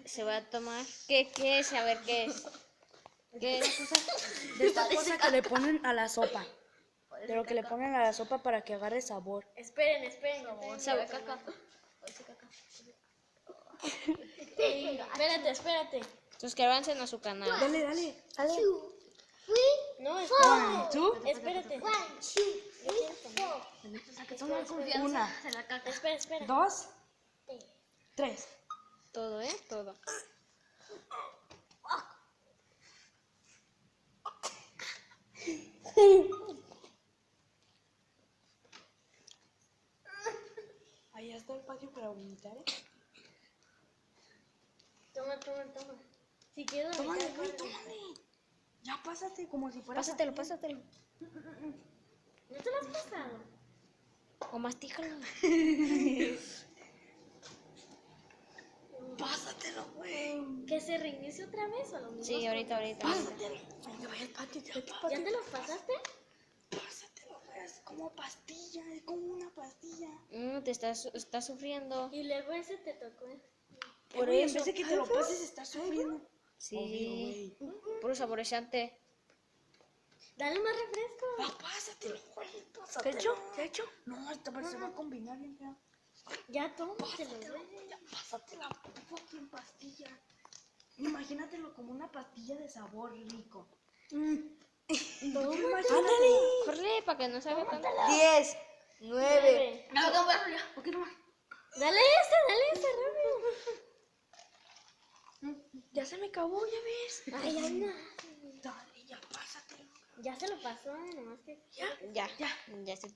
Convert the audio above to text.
Se va a tomar. ¿Qué es? A ver, ¿qué es? ¿Qué es? De esta cosa que le ponen a la sopa. De lo que le ponen a la sopa para que agarre sabor. Esperen. Sabe caca. Espérate. Suscríbanse a su canal. Dale. No, One, two. espérate. Una, Espera. 2, 3. Todo, ¿eh? Todo. Ahí está el patio para vomitar, ¿eh? Toma. Si quieres Tómale, vomitar, güey, tómale. Ya pásate como si fuera. Pásatelo. ¿No te lo has pasado? O mastícalo. Pásatelo, güey. ¿Que se reinicie otra vez o lo mismo? Sí, ahorita. Pásatelo. Venga, vaya al patio, ya al ¿Ya patio. te lo pasaste? Pásatelo, güey. Es como pastilla, es como una pastilla. Te estás sufriendo. Y luego ese te tocó. Por Güey, eso. en vez de que te lo pases, estás sufriendo. Sí. Puro saborizante. Dale más refresco. Pásatelo, güey. Pásatelo. ¿Qué ha hecho? No, esta vez se va a combinar bien feo. Ya tómatelo, güey. Ya pásate la fucking pastilla. Imagínatelo como una pastilla de sabor rico. Ándale. Corre, para que no sabe tanto. 10, 9. ¿Por qué no? Dale ese, rápido. Ya se me acabó, ya ves. Ay, anda. Dale, ya pásatelo. Ya se lo pasó, nomás que... Ya se